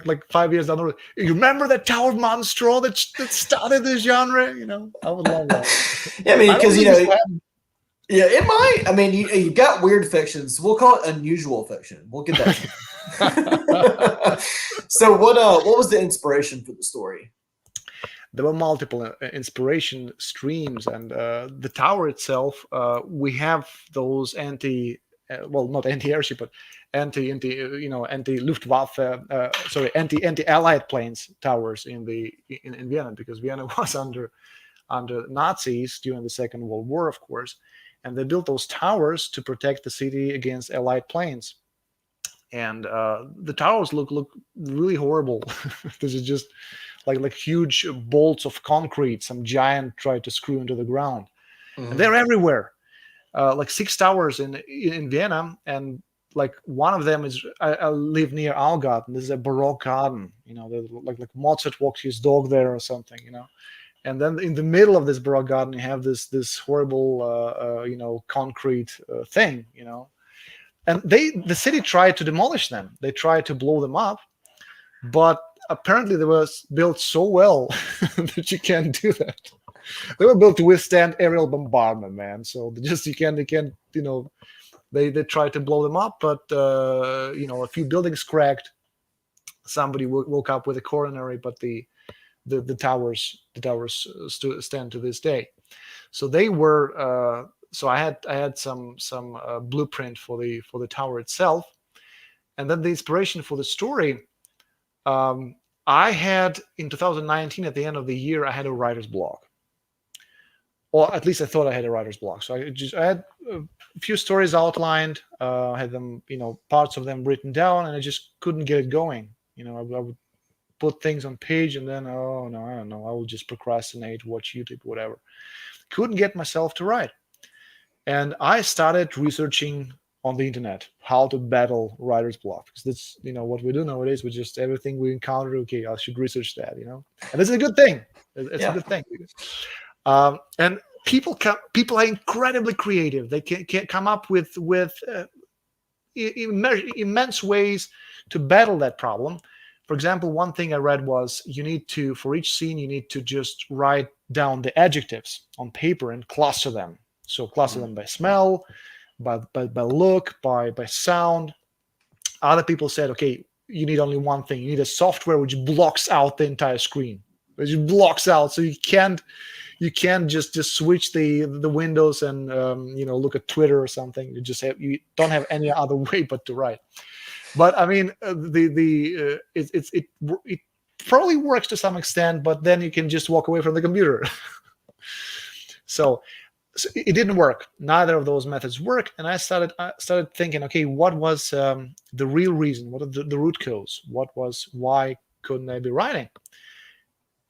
[SPEAKER 2] like 5 years down the road. You remember that Tower of Monstro that started this genre? I would love that.
[SPEAKER 1] Yeah, because yeah, it might. You've got weird fiction, so we'll call it unusual fiction. We'll get that. So, what was the inspiration for the story?
[SPEAKER 2] There were multiple inspiration streams, and the tower itself. We have those not anti-airship, but anti-Luftwaffe, anti-Allied planes towers in Vienna, because Vienna was under Nazis during the Second World War, of course, and they built those towers to protect the city against Allied planes. And the towers look really horrible. This is just like huge bolts of concrete some giant tried to screw into the ground, and they're everywhere. Like 6 towers in Vienna, and like one of them is I live near Augarten. This is a Baroque garden, like Mozart walks his dog there or something, And then in the middle of this Baroque garden, you have this horrible concrete thing, And the city tried to demolish them. They tried to blow them up, but apparently they were built so well that you can't do that. They were built to withstand aerial bombardment, man. So they can't. They tried to blow them up, but a few buildings cracked. Somebody woke up with a coronary, but the towers stand to this day. So they were. So I had some blueprint for the tower itself, and then the inspiration for the story. I had in 2019 at the end of the year, I had a writer's block. or at least I thought I had a writer's block. So I had a few stories outlined, had them, parts of them written down, and I just couldn't get it going. I would put things on page, and then, oh no, I don't know, I will just procrastinate, watch YouTube, whatever. Couldn't get myself to write. And I started researching on the internet how to battle writer's block, because that's what we do nowadays. We just, everything we encounter, okay, I should research that, and it's a good thing. It's a good thing. And people are incredibly creative. They can come up with immense ways to battle that problem. For example, one thing I read was for each scene, you need to just write down the adjectives on paper and cluster them. So cluster them by smell, by look, by sound. Other people said, okay, you need only one thing. You need a software which blocks out the entire screen. Which blocks out, so you can't just switch the windows and look at Twitter or something. You don't have any other way but to write. But I mean, it probably works to some extent, but then you can just walk away from the computer. So it didn't work. Neither of those methods work, and I started thinking, okay, what was the real reason? What are the root cause? Why couldn't I be writing?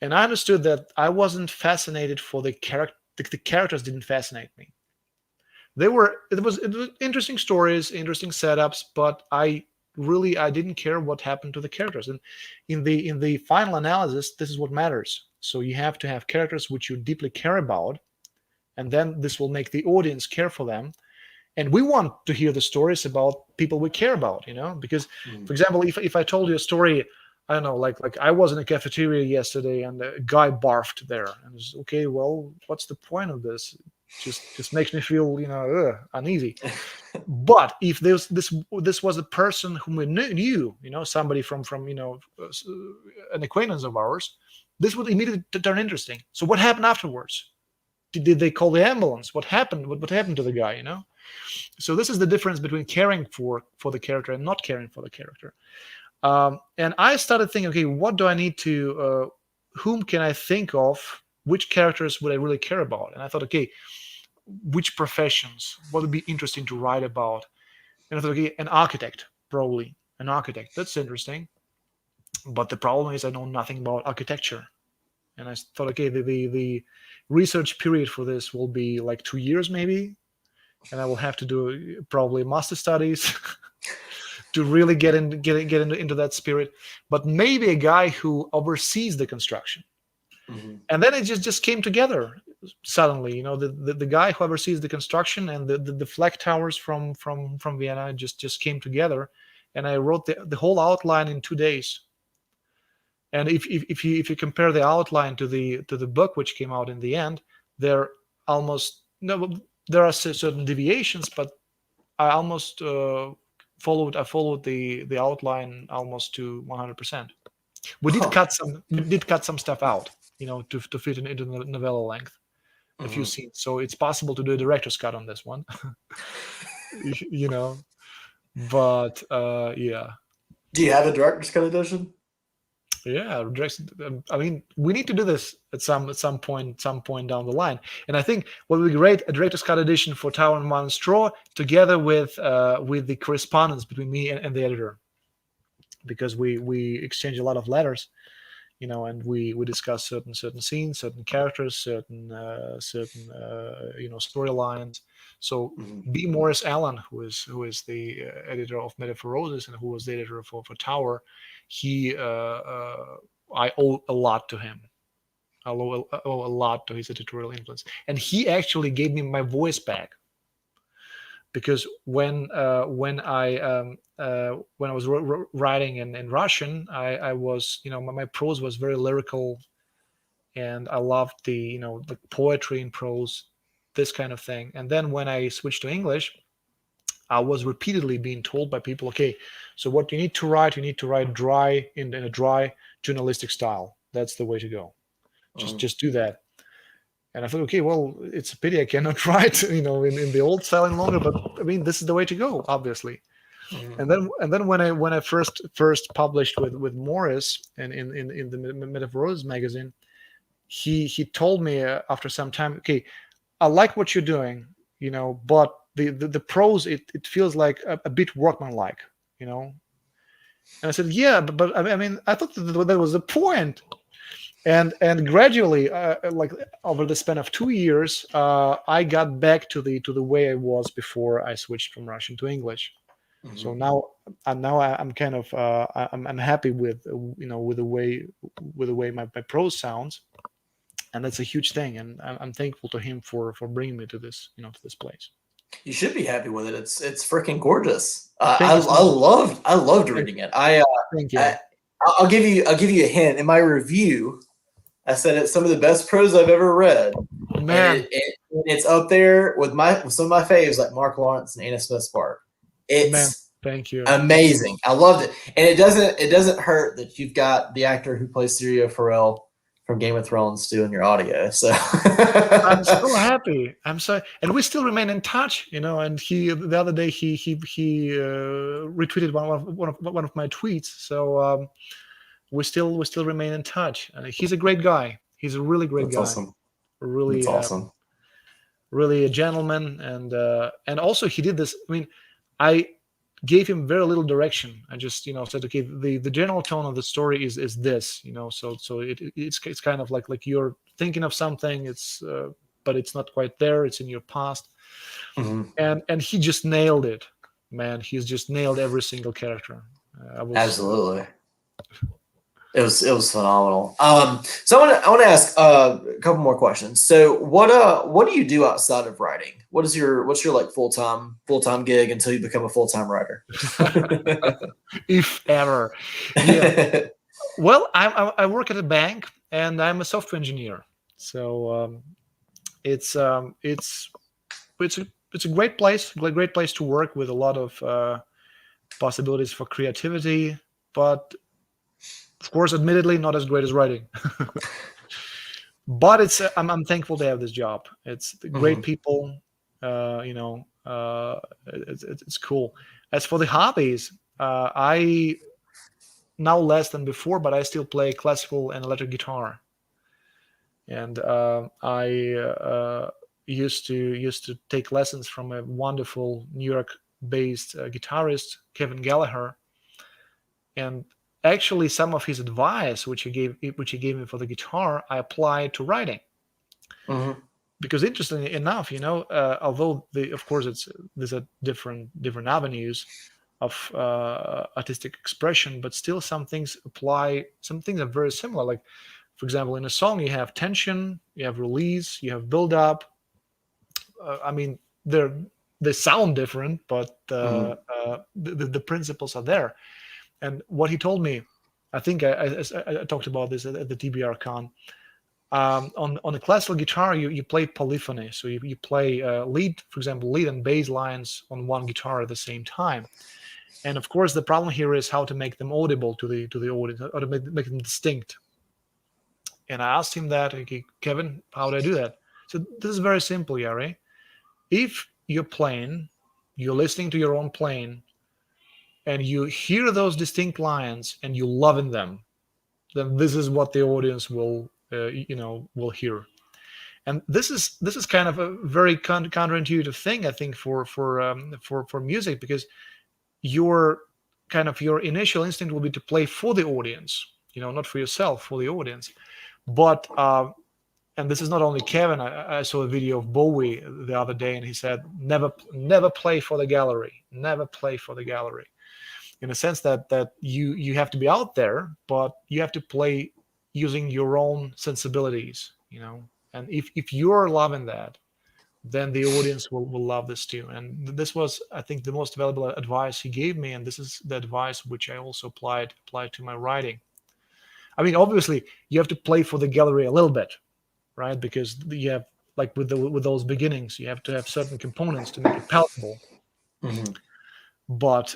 [SPEAKER 2] And I understood that I wasn't fascinated for the character. The characters didn't fascinate me. It was interesting stories, interesting setups, but I didn't care what happened to the characters. And in the final analysis, this is what matters. So you have to have characters which you deeply care about, and then this will make the audience care for them. And we want to hear the stories about people we care about, because, for example, if I told you a story, I don't know, like I was in a cafeteria yesterday and a guy barfed there, and it's okay, well, what's the point of this? Just makes me feel, uneasy. But if this was a person whom we knew, somebody from an acquaintance of ours, this would immediately turn interesting. So what happened afterwards? Did they call the ambulance? What happened? What happened to the guy? So this is the difference between caring for the character and not caring for the character. And I started thinking, okay, what do I need to? Whom can I think of? Which characters would I really care about? And I thought, okay, which professions? What would be interesting to write about? And I thought, okay, an architect, probably an architect. That's interesting. But the problem is I know nothing about architecture. And I thought, okay, the research period for this will be like 2 years maybe, and I will have to do probably master studies to really get into that spirit. But maybe a guy who oversees the construction. Mm-hmm. And then it just came together suddenly. The guy who oversees the construction and the flag towers from Vienna just came together, and I wrote the whole outline in 2 days. And if you compare the outline to the book which came out in the end, there are certain deviations, but I almost followed the outline almost to 100%. We did cut some stuff out, to fit into the novella length, a few scenes. So it's possible to do a director's cut on this one, But yeah.
[SPEAKER 1] Do you have a director's cut edition?
[SPEAKER 2] Yeah, I mean, we need to do this at some point down the line. And I think what would be great, a director's cut edition for Tower and Mine and Straw, together with the correspondence between me and the editor, because we exchange a lot of letters, and we discuss certain scenes, certain characters, certain storylines. So B. Morris Allen, who is the editor of Metaphorosis and who was the editor for Tower, I owe a lot to him. I owe a lot to his editorial influence, and he actually gave me my voice back. Because when I was writing in Russian, I was, my prose was very lyrical, and I loved the poetry in prose, this kind of thing. And then when I switched to English, I was repeatedly being told by people, okay, so what you need to write dry in a dry journalistic style. That's the way to go. Just do that. And I thought, okay, well, it's a pity I cannot write, in the old style any longer. But I mean, this is the way to go, obviously. And then when I first published with Morris and in the Metaphorosis magazine, he told me after some time, okay, I like what you're doing, but the prose, it feels like a bit workmanlike, And I said, yeah, but I mean, I thought that was the point. And gradually, like over the span of 2 years, I got back to the way I was before I switched from Russian to English.
[SPEAKER 1] Mhm.
[SPEAKER 2] So now I'm kind of I'm happy with with the way my prose sounds, and that's a huge thing. And I'm thankful to him for bringing me to this to this place.
[SPEAKER 1] You should be happy with it. It's freaking gorgeous.
[SPEAKER 2] Thank you so much.
[SPEAKER 1] I loved reading it.
[SPEAKER 2] Thank you.
[SPEAKER 1] I'll give you a hint. In my review, I said it's some of the best prose I've ever read.
[SPEAKER 2] Man,
[SPEAKER 1] And it's up there with some of my faves like Mark Lawrence and Anna Smith Spark. It's
[SPEAKER 2] thank you.
[SPEAKER 1] amazing. I loved it, and it doesn't hurt that you've got the actor who plays Syrio Forel from Game of Thrones doing your audio. So
[SPEAKER 2] I'm so happy. And we still remain in touch, And the other day he retweeted one of my tweets. So we still remain in touch. And he's a great guy. He's a really great guy.
[SPEAKER 1] Awesome.
[SPEAKER 2] Really,
[SPEAKER 1] That's awesome.
[SPEAKER 2] Really a gentleman, and also he did this. I mean, I gave him very little direction. I just said, okay, the general tone of the story is this, so it's kind of like you're thinking of something, but it's not quite there, it's in your past.
[SPEAKER 1] Mm-hmm.
[SPEAKER 2] And he just nailed it, man. He's just nailed every single character.
[SPEAKER 1] Absolutely. It was phenomenal. So I want to ask a couple more questions. So what do you do outside of writing? What's your like full-time gig until you become a full-time writer?
[SPEAKER 2] If ever. Yeah. Well, I work at a bank and I'm a software engineer. So it's a great place to work, with a lot of possibilities for creativity, but of course, admittedly, not as great as writing. But I'm thankful to have this job. It's great people. It's cool. As for the hobbies, I now less than before, but I still play classical and electric guitar. And I used to take lessons from a wonderful New York-based guitarist, Kevin Gallagher, and actually some of his advice, which he gave me for the guitar, I applied to writing.
[SPEAKER 1] Mm-hmm.
[SPEAKER 2] Because interestingly enough, although of course there's a different avenues of artistic expression, but still some things apply. Some things are very similar. Like, for example, in a song, you have tension, you have release, you have build up. I mean, they sound different, but the principles are there. And what he told me, I think I talked about this at the TBR Con. On a classical guitar, you play polyphony. So you play lead, for example, lead and bass lines on one guitar at the same time. And of course, the problem here is how to make them audible to the audience, or to make them distinct. And I asked him that, okay, Kevin, how do I do that? So this is very simple, Yari. If you're playing, you're listening to your own playing, and you hear those distinct lines and you loving them, then this is what the audience will hear. And this is kind of a very counterintuitive thing, I think, for music, because your initial instinct will be to play for the audience, not for yourself, for the audience. But and this is not only Kevin. I saw a video of Bowie the other day, and he said, never play for the gallery. Never play for the gallery. In a sense that you have to be out there, but you have to play using your own sensibilities, And if you're loving that, then the audience will love this too. And this was, I think, the most valuable advice he gave me, and this is the advice which I also applied to my writing. I mean, obviously, you have to play for the gallery a little bit, right? Because you have, like with those beginnings, you have to have certain components to make it palatable.
[SPEAKER 1] Mm-hmm.
[SPEAKER 2] But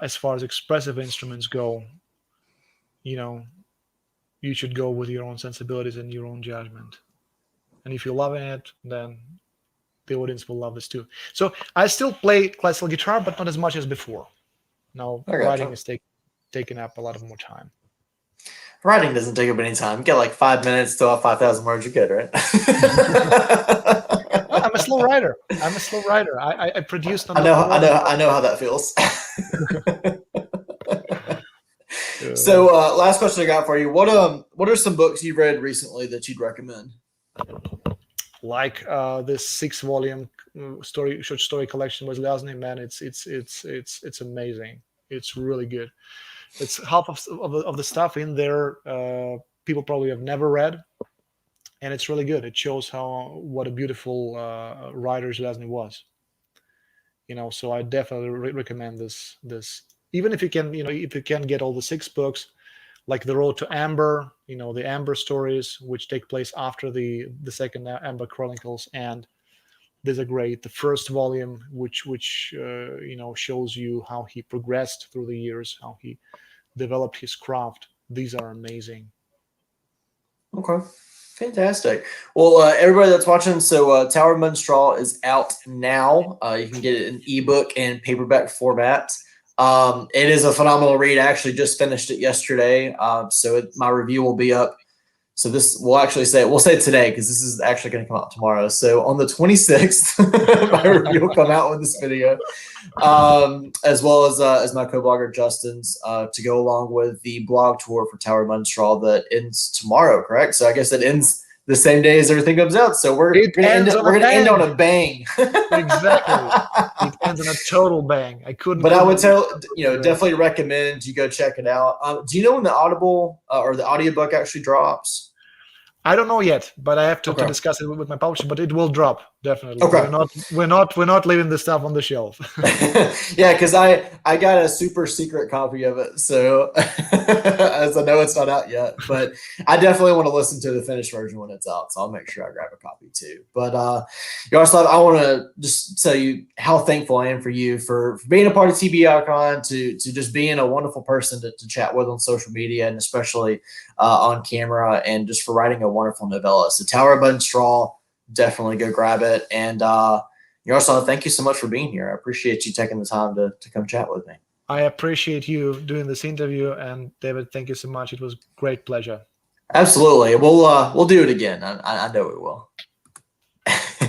[SPEAKER 2] as far as expressive instruments go, you should go with your own sensibilities and your own judgment. And if you're loving it, then the audience will love this too. So I still play classical guitar, but not as much as before. Now writing is taking up a lot of more time.
[SPEAKER 1] Writing doesn't take up any time. You get like 5 minutes to 5,000 words, you're good, right?
[SPEAKER 2] I'm a slow writer. I'm a slow writer. I produced.
[SPEAKER 1] I know how that feels. So, last question I got for you: what are some books you've read recently that you'd recommend?
[SPEAKER 2] Like this 6-volume short story collection with Lazny, man, it's amazing. It's really good. It's half of the stuff in there people probably have never read, and it's really good. It shows what a beautiful writer Zelazny was. So I definitely recommend this. Even if you can, if you can get all the 6 books, like The Road to Amber, the Amber stories, which take place after the second Amber Chronicles, and these are great. The first volume, which shows you how he progressed through the years, how he developed his craft. These are amazing.
[SPEAKER 1] Okay, fantastic. Well, everybody that's watching, so Tower of Mud and Straw is out now. You can get it in ebook and paperback format. It is a phenomenal read. I actually just finished it yesterday, so my review will be up. So we'll say today, because this is actually going to come out tomorrow. So on the 26th, my review will come out with this video, as well as my co-blogger Justin's, to go along with the blog tour for Tower of Mud and Straw that ends tomorrow. Correct? So I guess it ends the same day as everything comes out. So we're going to end on a bang.
[SPEAKER 2] Exactly. It ends on a total bang. I couldn't.
[SPEAKER 1] But I would definitely recommend you go check it out. Do you know when the Audible or the audiobook actually drops?
[SPEAKER 2] I don't know yet, but I have to discuss it with my publisher. But it will drop, definitely.
[SPEAKER 1] Okay.
[SPEAKER 2] We're not leaving this stuff on the shelf.
[SPEAKER 1] Yeah, because I got a super secret copy of it, so as I know it's not out yet, but I definitely want to listen to the finished version when it's out, so I'll make sure I grab a copy too. But Yaroslav, I want to just tell you how thankful I am for you for being a part of TBICon, to just being a wonderful person to chat with on social media, and especially on camera, and just for writing a wonderful novella. So Tower of Mud and Straw, definitely go grab it. And Yaroslav, thank you so much for being here. I appreciate you taking the time to come chat with me.
[SPEAKER 2] I appreciate you doing this interview, and David, thank you so much. It was a great pleasure.
[SPEAKER 1] Absolutely. We'll do it again. I know we will.